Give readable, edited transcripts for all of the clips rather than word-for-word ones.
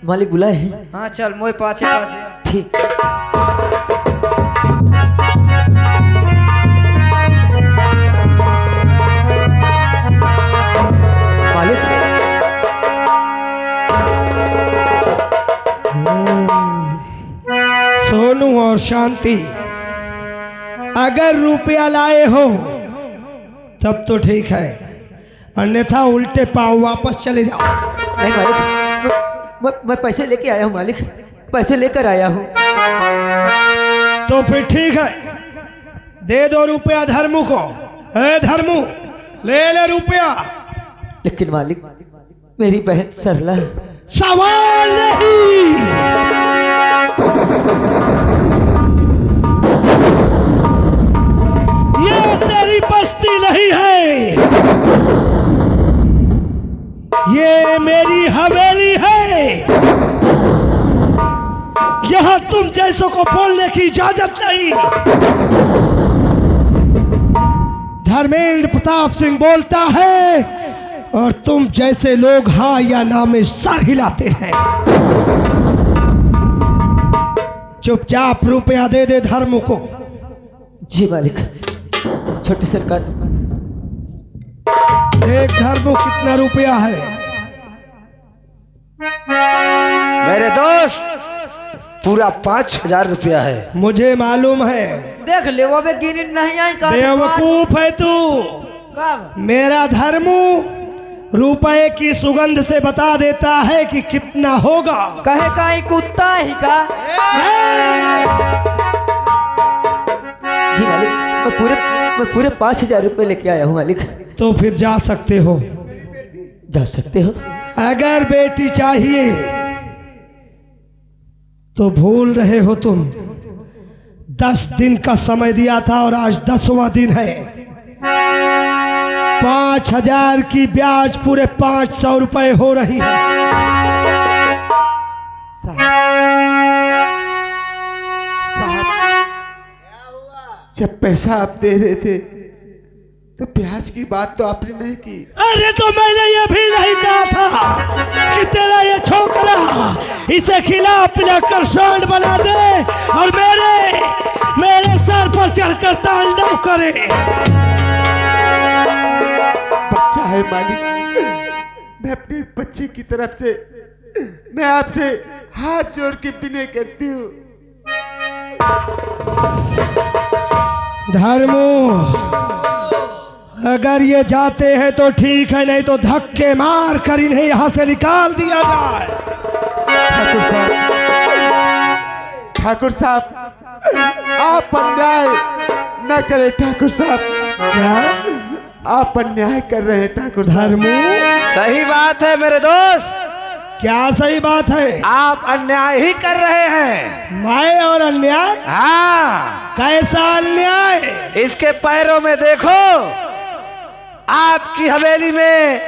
मालिक बुलाए। हाँ चल मोए पाछे पाछे। ठीक। मालिक सोनू और शांति, अगर रुपया लाए हो तब तो ठीक है, अन्यथा उल्टे पांव वापस चले जाओ। नहीं मालिक, मैं पैसे लेके आया हूँ मालिक, पैसे लेकर आया हूँ। तो फिर ठीक है, दे दो रुपया धर्मू को। ए धर्मू, ले रुपया। लेकिन मालिक मेरी बहन सरला। सवाल नहीं, ये तेरी बस्ती नहीं है, ये मेरी हवेली है। यहां तुम जैसों को बोलने की इजाजत नहीं। धर्मेंद्र प्रताप सिंह बोलता है और तुम जैसे लोग हाँ या ना में सर हिलाते हैं। चुपचाप रुपया दे दे धर्म को। जी मालिक। छोटी सरकार। एक धर्म कितना रुपया है? मेरे दोस्त पूरा 5,000 रुपया है। मुझे मालूम है। देख ले वो गिन नहीं आई। बेवकूफ है तू। कब? मेरा धर्मू रुपए की सुगंध से बता देता है कि कितना होगा। कहे का ही कुत्ता ही का। जी मालिक, मैं पूरे 5,000 रुपए लेके आया हूँ मालिक। तो फिर जा सकते हो। जा सकते हो। अगर बेटी चाहिए तो भूल रहे हो तुम। 10 दिन का समय दिया था और आज 10वां दिन है। 5,000 की ब्याज पूरे 500 रुपए हो रही है। साहब, जब पैसा आप दे रहे थे तो ब्याज की बात तो आपने नहीं की। अरे तो मैंने ये भी नहीं कहा था कि तेरा ये छोकरा इसे खिला पिला कर शांत बना दे और मेरे सर पर चढ़कर तांडव करे। बच्चा है मालिक, मैं अपने बच्चे की तरफ से मैं आपसे हाथ जोड़ के विनय करती हूँ। धर्मो, अगर ये जाते हैं तो ठीक है, नहीं तो धक्के मार कर इन्हें यहाँ से निकाल दिया जाए। ठाकुर साहब, आप अन्याय न करें। ठाकुर साहब, क्या आप अन्याय कर रहे हैं ठाकुर साहब। धर्मो, सही बात है मेरे दोस्त। क्या सही बात है? आप अन्याय ही कर रहे हैं। मैं और अन्याय? हाँ। कैसा अन्याय? इसके पैरों में देखो, आपकी हवेली में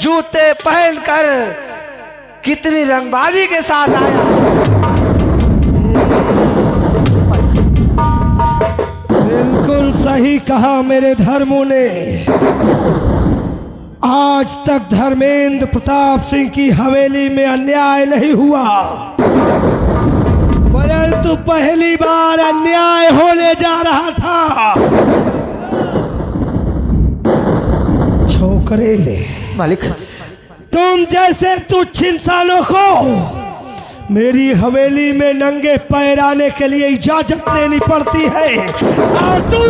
जूते पहनकर कितनी रंगबाजी के साथ आया। बिल्कुल सही कहा मेरे धर्मों ने। आज तक धर्मेंद्र प्रताप सिंह की हवेली में अन्याय नहीं हुआ, परंतु पहली बार अन्याय होने जा रहा था। छोकरे मालिक, तुम जैसे तुच्छ इंसानों को मेरी हवेली में नंगे पैर आने के लिए इजाजत लेनी पड़ती है, और तू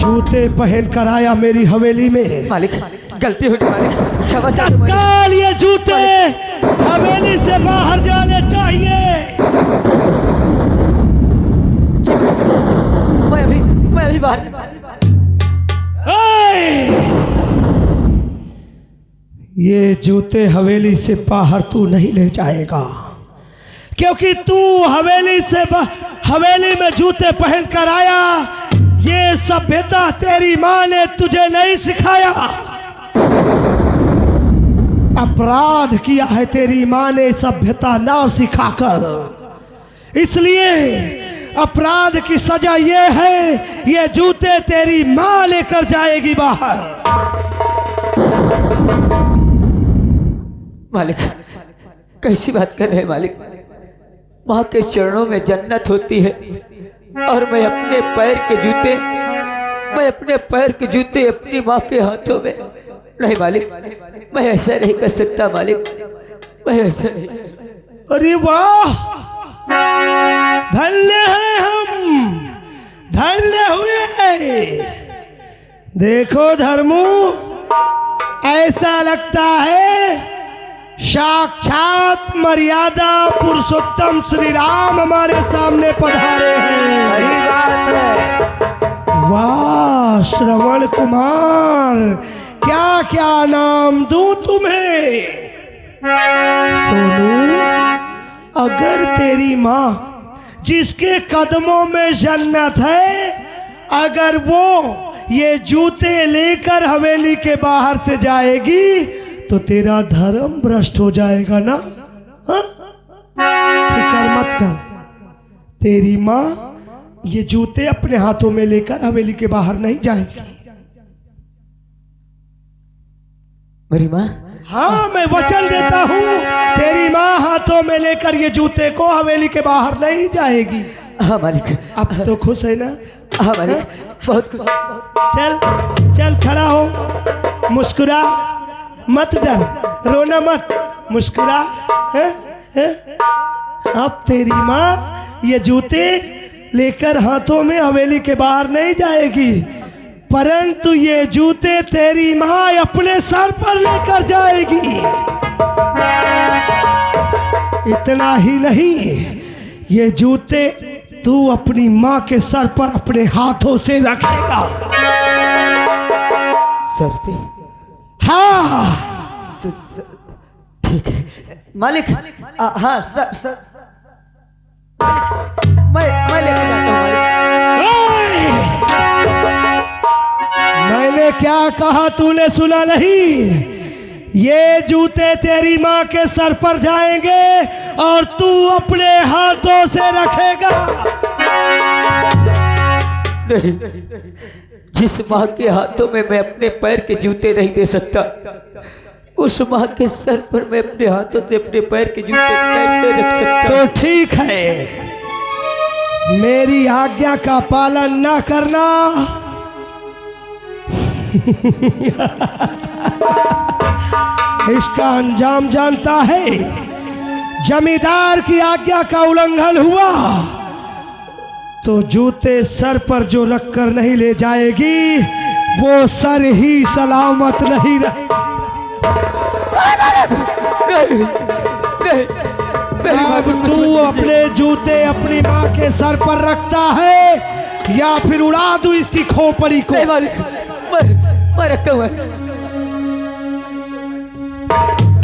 जूते पहन कर आया मेरी हवेली में। मालिक गलती हो गई मालिक, क्षमा चाहता हूं। तत्काल ये जूते हवेली से बाहर जाने चाहिए। मैं अभी बाहर। ये जूते हवेली से बाहर तू नहीं ले जाएगा, क्योंकि तू हवेली में जूते पहन कर आया। ये सभ्यता तेरी माँ ने तुझे नहीं सिखाया। अपराध किया है तेरी माँ ने सभ्यता ना सिखाकर। इसलिए अपराध की सजा ये है, ये जूते तेरी माँ लेकर जाएगी बाहर। मालिक कैसी बात कर रहे हैं मालिक? माँ के चरणों में जन्नत होती है और मैं अपने पैर के जूते अपनी माँ के हाथों में। नहीं मालिक, मैं ऐसा नहीं कर सकता मालिक, मैं ऐसा नहीं। अरे वाह, धन्य हैं हम, धन्य हुए। देखो धर्मू, ऐसा लगता है साक्षात मर्यादा पुरुषोत्तम श्री राम हमारे सामने पधारे हैं। सही बात है। वाह श्रवण कुमार, क्या क्या नाम दूं तुम्हें? सोनू, अगर तेरी माँ जिसके कदमों में जन्नत है, अगर वो ये जूते लेकर हवेली के बाहर से जाएगी तो तेरा धर्म भ्रष्ट हो जाएगा ना? हाँ? फिक्र मत कर, तेरी माँ ये जूते अपने हाथों में लेकर हवेली के बाहर नहीं जाएगी। मेरी माँ? हाँ, मैं वचन देता हूँ, तेरी माँ हाथों में लेकर ये जूते को हवेली के बाहर नहीं जाएगी। हाँ मालिक। अब तो खुश है ना? हाँ मालिक, बहुत खुश। चल चल, खड़ा हो, मुस्कुरा, मत डर, रोना मत, मुस्कुरा। है? अब तेरी माँ ये जूते लेकर हाथों में हवेली के बाहर नहीं जाएगी, परंतु ये जूते तेरी माँ अपने सर पर लेकर जाएगी। इतना ही नहीं, ये जूते तू अपनी माँ के सर पर अपने हाथों से रखेगा। सर पे? हाँ ठीक है मालिक। हाँ सर मैं लेकर जाता हूँ मालिक। मैंने क्या कहा तूने सुना नहीं? ये जूते तेरी माँ के सर पर जाएंगे और तू अपने हाथों से रखेगा। नहीं, जिस माँ के हाथों में मैं अपने पैर के जूते नहीं दे सकता, उस माँ के सर पर मैं अपने हाथों से अपने पैर के जूते कैसे रख सकता? तो ठीक है, मेरी आज्ञा का पालन ना करना इसका अंजाम जानता है। जमींदार की आज्ञा का उल्लंघन हुआ तो जूते सर पर जो रखकर नहीं ले जाएगी, वो सर ही सलामत नहीं रहेगी। अब तू अपने जूते अपनी माँ के सर पर रखता है या फिर उड़ा दूं इसकी खोपड़ी को? नहीं मालिक, मैं रखता हूँ।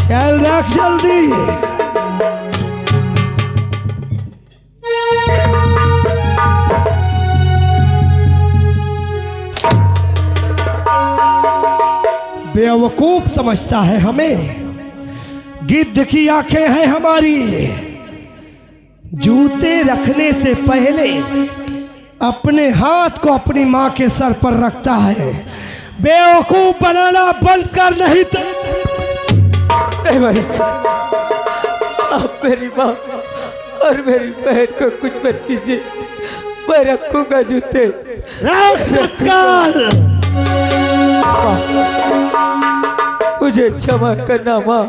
चल रख जल्दी। बेवकूफ समझता है हमें, गिद्ध की आंखें हैं हमारी। जूते रखने से पहले अपने हाथ को अपनी माँ के सर पर रखता है। बेवकूफ बनाना बंद कर, नहीं तो नहीं भाई, आप मेरी माँ और मेरी बहन को कुछ मत कीजिए, मैं रखूंगा जूते। मुझे क्षमा करना माँ,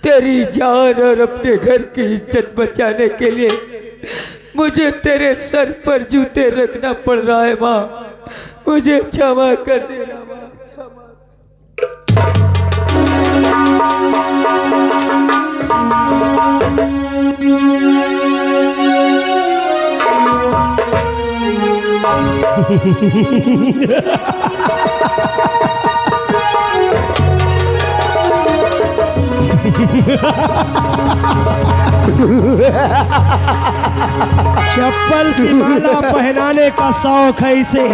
तेरी जान और अपने घर की इज्जत बचाने के लिए मुझे तेरे सर पर जूते रखना पड़ रहा है माँ, मुझे क्षमा कर देना माँ, चप्पल की माला पहनाने का शौक है इसे,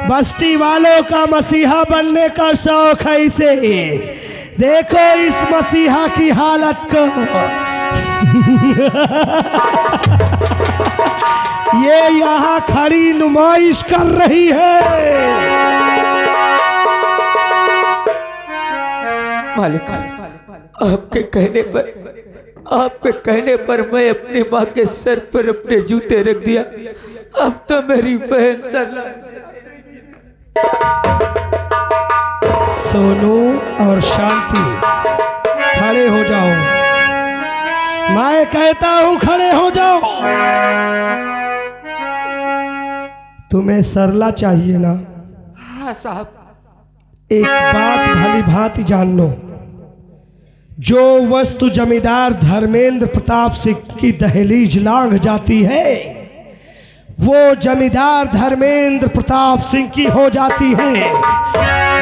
बस्ती वालों का मसीहा बनने का शौक है इसे। देखो इस मसीहा की हालत को। ये यहाँ खड़ी नुमाइश कर रही है। मालिक आपके कहने पर मैं अपनी माँ के सर पर अपने जूते रख दिया। अब तो मेरी बहन सरला। सोनू और शांति खड़े हो जाओ। मैं कहता हूं खड़े हो जाओ। तुम्हें सरला चाहिए ना? हाँ साहब। एक बात भली भांति जान लो, जो वस्तु जमींदार धर्मेंद्र प्रताप सिंह की दहलीज लांघ जाती है वो जमींदार धर्मेंद्र प्रताप सिंह की हो जाती है।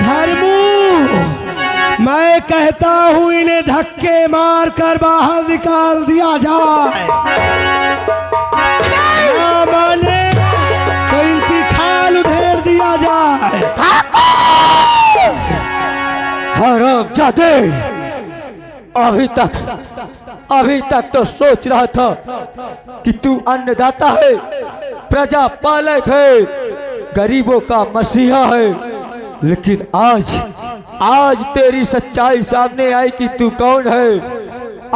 धर्मू, मैं कहता हूं इन्हें धक्के मार कर बाहर निकाल दिया जाए। ना माने तो इनकी खाल उधेड़ दिया जाए। हरामजादे, अभी तक तो सोच रहा था कि तू अन्नदाता है, प्रजा पालक है, गरीबों का मसीहा है, लेकिन आज तेरी सच्चाई सामने आई कि तू कौन है।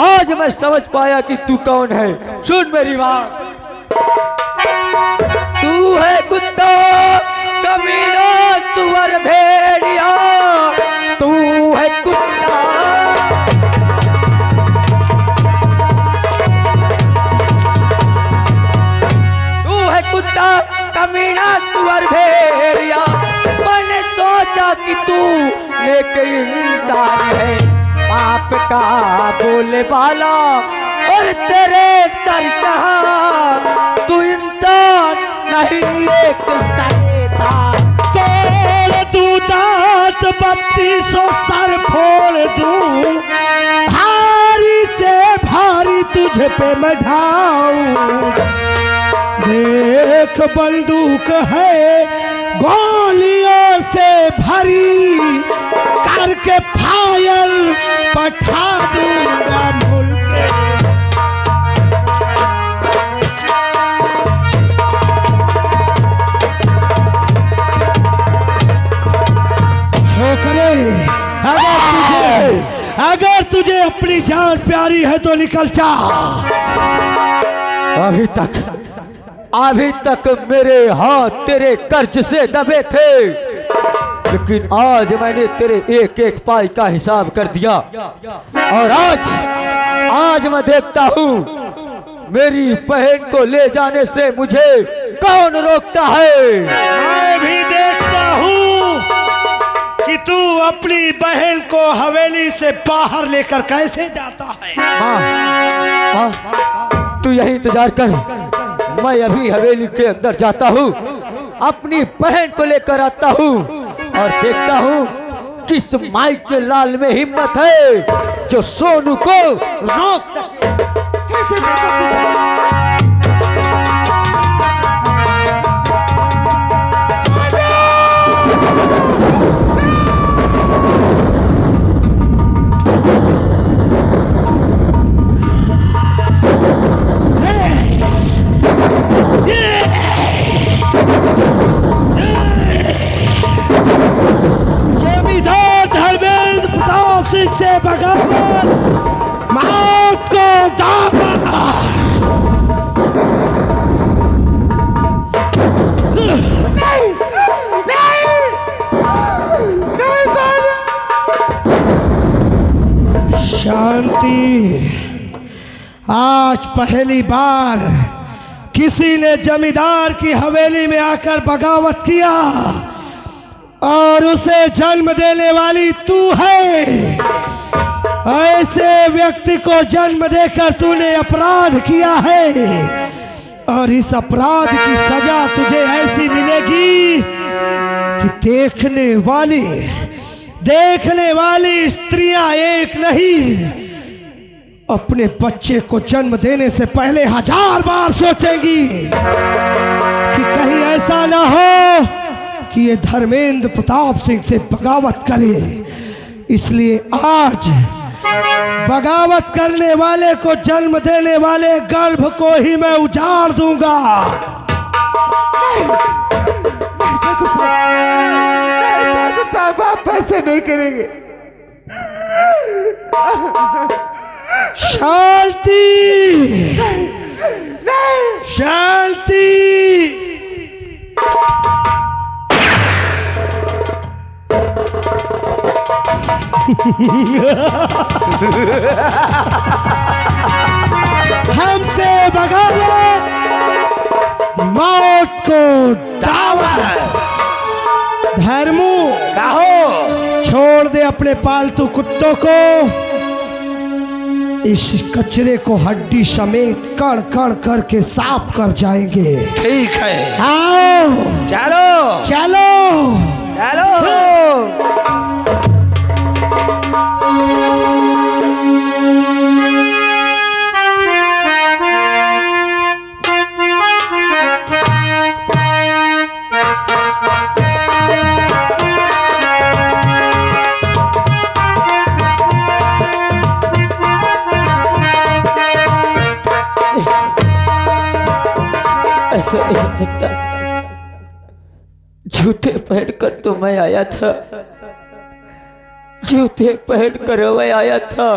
आज मैं समझ पाया कि तू कौन है। सुन मेरी बात, तू है कुत्ता, कमीना, सुअर, भेड़िया, तू है कुत्ता। कुत्ता, कमीना, सुअर, भेड़िया। मैंने सोचा कि तू एक इंसान है, पाप का बोले वाला, और तेरे सर चढ़ा। तू इंसान नहीं, एक शैतान। तोड़ दूं दांत 3200 सर फोड़ दूं, भारी से भारी तुझ पे मैं ढाऊं। देख बंदूक है गोलियों से भरी, करके फायर पठा दूंगा मुल्क। छोकरे, अगर तुझे अपनी जान प्यारी है तो निकल जा। अभी तक मेरे हाथ तेरे कर्ज से दबे थे, लेकिन आज मैंने तेरे एक एक पाई का हिसाब कर दिया। और आज मैं देखता हूँ मेरी बहन को ले जाने से मुझे कौन रोकता है। मैं भी देखता हूँ कि तू अपनी बहन को हवेली से बाहर लेकर कैसे जाता है। हाँ, तू यही इंतजार कर, मैं अभी हवेली के अंदर जाता हूँ, अपनी बहन को लेकर आता हूँ और देखता हूँ किस माई के लाल में हिम्मत है जो सोनू को रोक सके। जमींदार धर्मेंद्र प्रताप सिंह से बगावत, मौत को दावा। शांति, आज पहली बार किसी ने जमींदार की हवेली में आकर बगावत किया और उसे जन्म देने वाली तू है। ऐसे व्यक्ति को जन्म देकर तूने अपराध किया है और इस अपराध की सजा तुझे ऐसी मिलेगी कि देखने वाली स्त्रियां एक नहीं, अपने बच्चे को जन्म देने से पहले 1000 बार सोचेंगी कि कहीं ऐसा ना हो कि ये धर्मेंद्र प्रताप सिंह से बगावत करे। इसलिए आज बगावत करने वाले को जन्म देने वाले गर्भ को ही मैं उजाड़ दूंगा। ठाकुर साहब, आप ऐसे नहीं करेंगे। शांति, शांति। हमसे बगावत मौत को दावत। धर्मू कहो छोड़ दे अपने पालतू कुत्तों को, इस कचरे को हड्डी समेत कड़ कड़ करके साफ कर जाएंगे। ठीक है, आओ चलो चलो चलो। ऐसा नहीं हो सकता। जूते पहनकर तो मैं आया था, जूते पहनकर मैं आया था।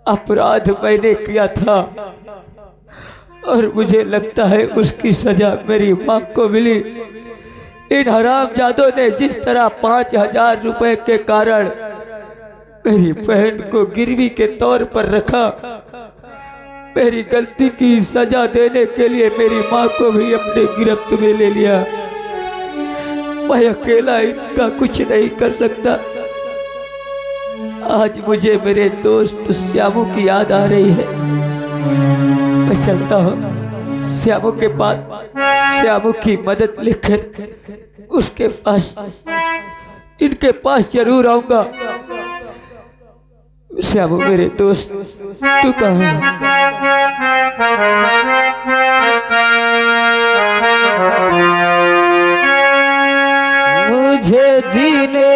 अपराध मैंने किया था और मुझे लगता है उसकी सजा मेरी माँ को मिली। इन हरामजादों ने जिस तरह 5,000 रुपए के कारण मेरी बहन को गिरवी के तौर पर रखा, मेरी गलती की सजा देने के लिए मेरी माँ को भी अपने गिरफ्त में ले लिया। मैं अकेला इनका कुछ नहीं कर सकता। आज मुझे मेरे दोस्त श्यामू की याद आ रही है। मैं चलता हूँ श्यामू के पास, श्यामू की मदद लेकर उसके पास, इनके पास जरूर आऊंगा। श्यामू मेरे दोस्त, तू कहाँ है? मुझे जीने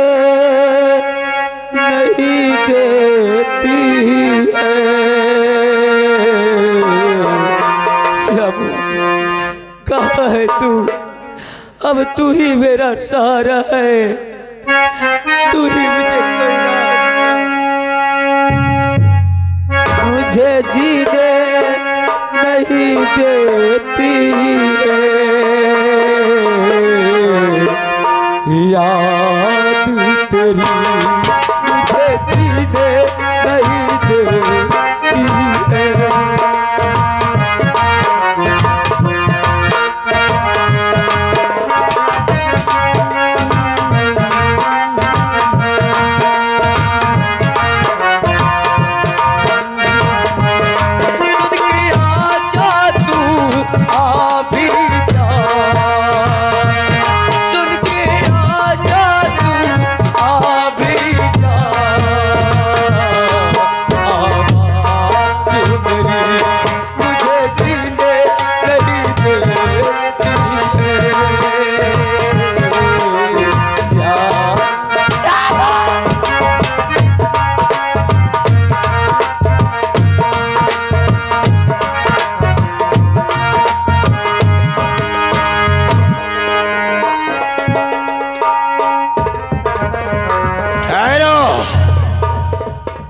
नहीं देती है। श्यामू कहाँ है तू? अब तू ही मेरा सहारा है, तू ही मुझे कोई मुझे जीने नहीं देती है। याद तेरी मुझे जीने नहीं देती है।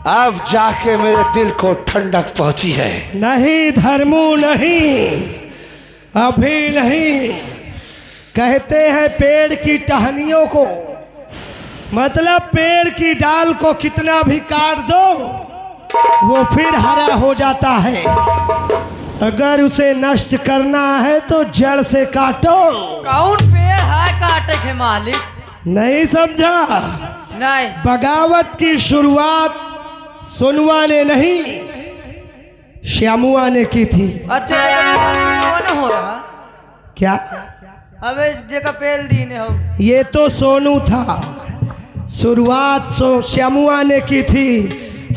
अब जाके मेरे दिल को ठंडक पहुंची है। नहीं धर्मू नहीं, अभी नहीं। कहते हैं पेड़ की टहनियों को, मतलब पेड़ की डाल को कितना भी काट दो वो फिर हरा हो जाता है। अगर उसे नष्ट करना है तो जड़ से काटो। कौन पेड़ है काटे के मालिक? नहीं समझा? नहीं। बगावत की शुरुआत सोनुआ ने नहीं, श्यामुआ ने की थी। अच्छा कौन हो रहा? क्या? अबे जगह पेड़ दीने हो। ये तो सोनू था। शुरुआत श्यामुआ ने की थी,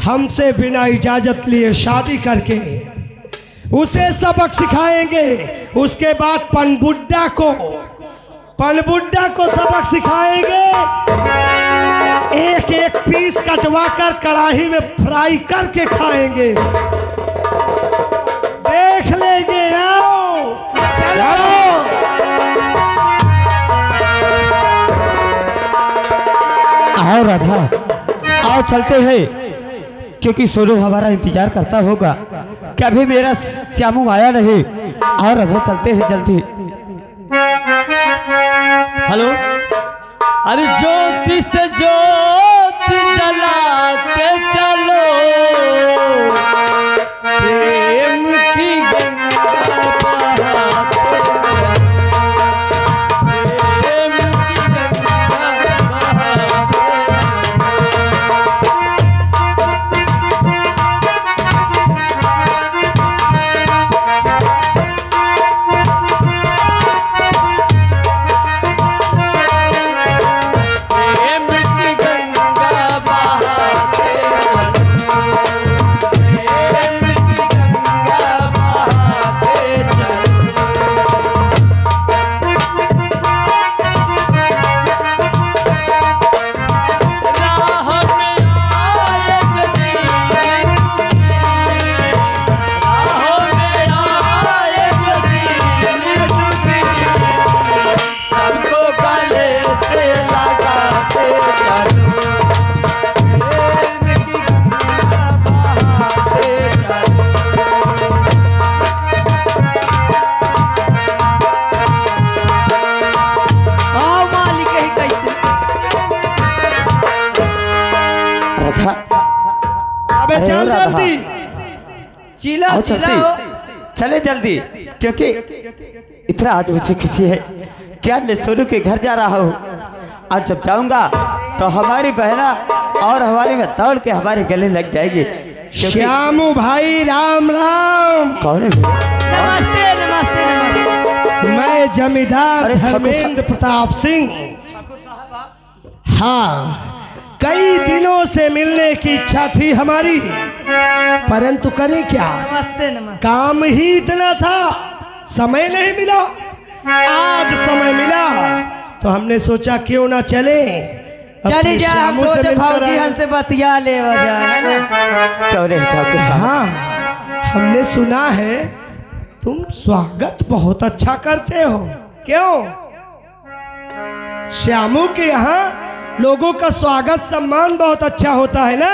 हमसे बिना इजाजत लिए शादी करके। उसे सबक सिखाएंगे, उसके बाद पनबुड्ढा को सबक सिखाएंगे। एक एक पीस कटवा कर कढ़ाई में फ्राई करके खाएंगे। देख लेंगे। आओ चलो। आओ राधा, आओ चलते हैं। क्योंकि सोनू हमारा इंतजार करता होगा कि अभी मेरा श्यामू आया नहीं। और अभी चलते हैं जल्दी। हेलो, अरे ज्योति से ज्योति जलाते चलो, प्रेम की गंगा बहाते चलो, प्रेम की गंगा बहाते अबे चल जल्दी, चिल्ला आओ चिल्ला जल्दी, चले जल्दी, क्योंकि इतना आज मुझे खुशी है कि आज मैं सोनू के घर जा रहा हूँ। और जब जाऊंगा तो हमारी बहना और हमारी में दौड़ के हमारे गले लग जाएगी। श्यामू भाई राम राम। कौन है? नमस्ते नमस्ते नमस्ते। मैं जमींदार अरे ठाकुर धर्मेंद्र प्रताप सिंह। हाँ, कई दिनों से मिलने की इच्छा थी हमारी, परंतु करें क्या, नमस्ते नमस्ते। काम ही इतना था, समय नहीं मिला। आज समय मिला तो हमने सोचा क्यों ना चले। चली जा, हम सोचे भाजी हमसे बतिया ले वजह है ना। क्यों रे ठाकुर साहब? हाँ, हमने सुना है तुम स्वागत बहुत अच्छा करते हो। क्यों? श्यामू के यहाँ लोगों का स्वागत सम्मान बहुत अच्छा होता है ना।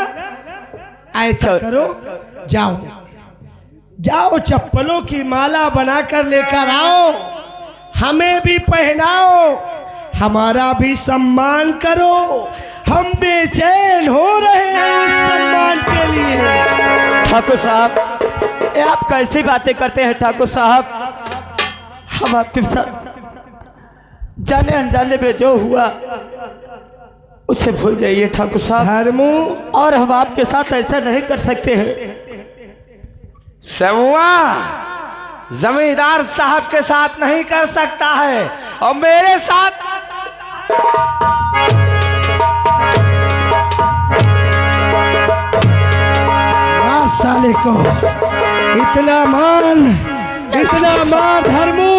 ऐसा करो, जाओ जाओ, चप्पलों की माला बनाकर लेकर आओ, हमें भी पहनाओ, हमारा भी सम्मान करो। हम बेचैन हो रहे हैं इस सम्मान के लिए। ठाकुर साहब, ये आप कैसी बातें करते हैं ठाकुर साहब? हम आपके साथ जाने अनजाने में जो हुआ उसे भूल जाइए ठाकुर साहब। धर्मू, और हम आपके साथ ऐसा नहीं कर सकते हैं। समुआ जमींदार साहब के साथ नहीं कर सकता है, और मेरे साथ मार साले को, इतना मार धर्मू।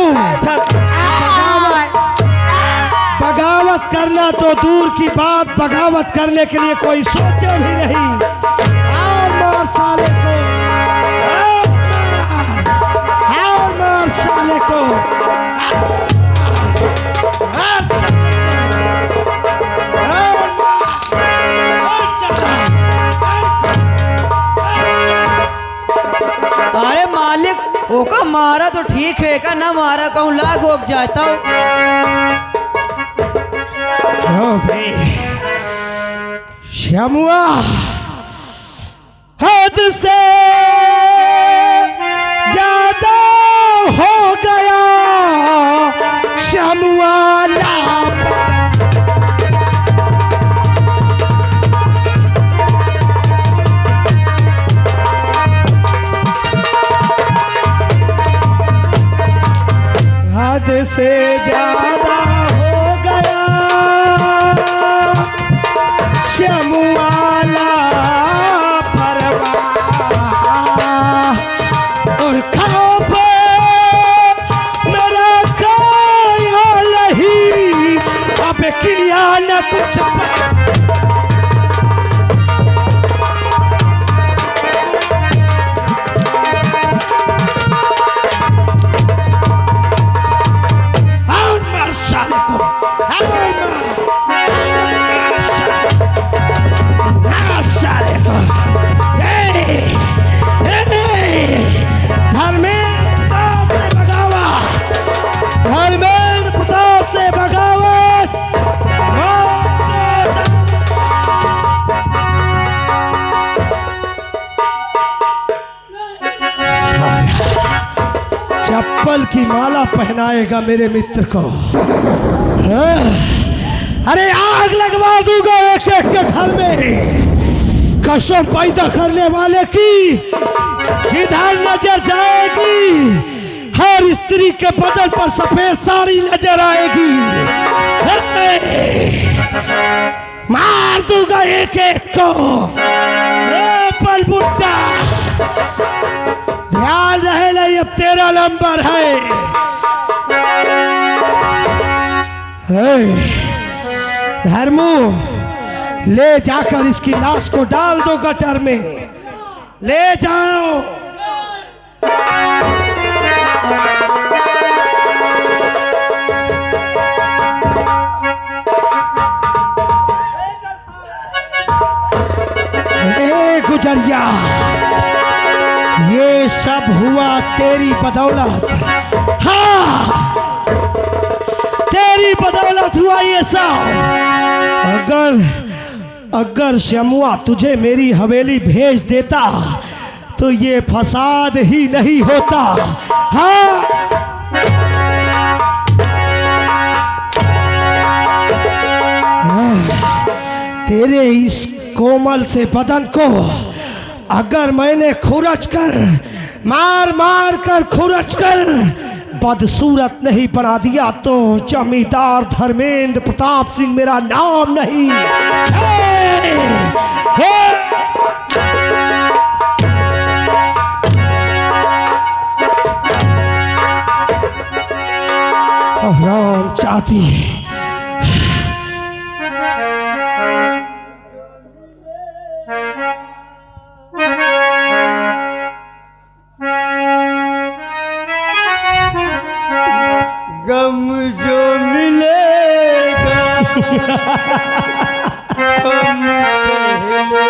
बगावत करना तो दूर की बात, बगावत करने के लिए कोई सोचे भी नहीं। और मार साले को, और मार साले को, मार साले को, और साला। अरे मालिक, ओका मारा तो ठीक है, का ना मारा कहूँ लाग ओक जाता हूँ। श्यामुआ, हद से ज्यादा हो गया श्यामुआ। हद से ज्यादा हो गया श्यामुआला परवाह, और खौफ मेरा ख्याल ही अब किया न कुछ। और पीपल की माला पहनाएगा मेरे मित्र को। हाँ। अरे आग लगवा दूंगा एक एक के घर में। कसम पैदा करने वाले की जिधर नजर जाएगी हर स्त्री के बदन पर सफेद साड़ी नजर आएगी। मार दूंगा एक एक को। बलबुट्टा ध्यान रहे नहीं, अब तेरा नंबर है। धर्मू ले जाकर इसकी लाश को डाल दो गटर में, ले जाओ। गुजरिया, ये सब हुआ तेरी बदौलत। हाँ, तेरी बदौलत हुआ ये सब। अगर शमुआ तुझे मेरी हवेली भेज देता तो ये फसाद ही नहीं होता। हाँ, तेरे इस कोमल से बदन को अगर मैंने खुरच कर मार मार कर खुरच कर बदसूरत नहीं बना दिया तो जमींदार धर्मेंद्र प्रताप सिंह मेरा नाम नहीं। राम चाहती गम जो मिलेगा हम सह लेंगे,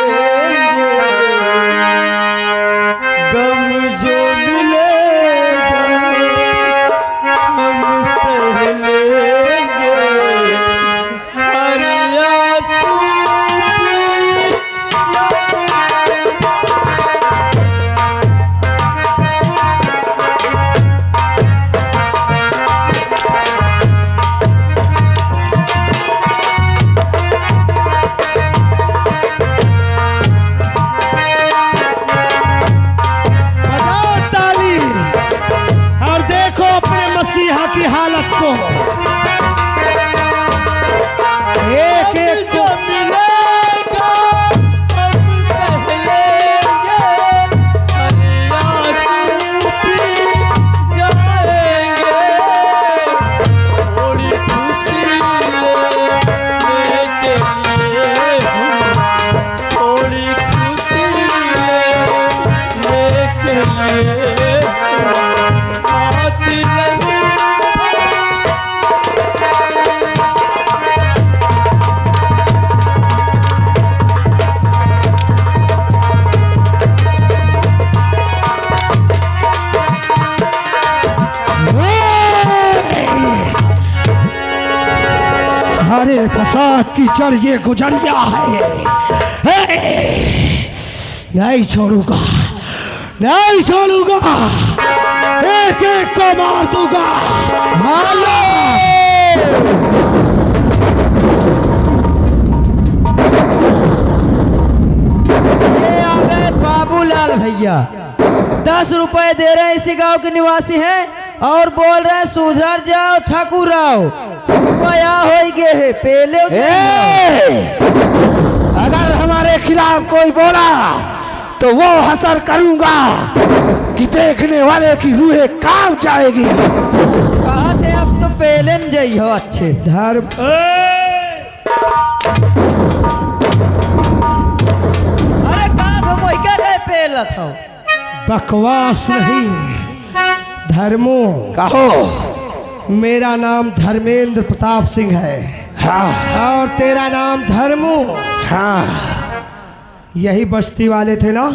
गम जो मिलेगा हम सह लेंगे, हर आंसू की हालत को एक एक को मिलेगा हम सह लेंगे, हर आंसू पी जाएंगे, थोड़ी खुशी लेने के लिए हम, थोड़ी खुशी लेने के लिए आज नहीं। सारे फसाद की जड़ ये गुजरिया है। नहीं छोड़ूंगा, नहीं छोड़ूंगा, एक एक को मार दूंगा। मार लो। ये आ गए बाबूलाल भैया, 10 रुपए दे रहे हैं, इसी गांव के निवासी हैं और बोल रहे हैं सुधर जाओ ठाकुर राव, क्या हो गए है पहले। अगर हमारे खिलाफ कोई बोला तो वो हसर करूंगा कि देखने वाले की रूहें कांप जाएगी। कहा थे अब तो पहले न जाई हो अच्छे से। अरे कहा वो क्या गए पहला था। बकवास नहीं धर्मो, कहो। मेरा नाम धर्मेंद्र प्रताप सिंह है। हाँ। और तेरा नाम धर्मो। हाँ। यही बस्ती वाले थे ना।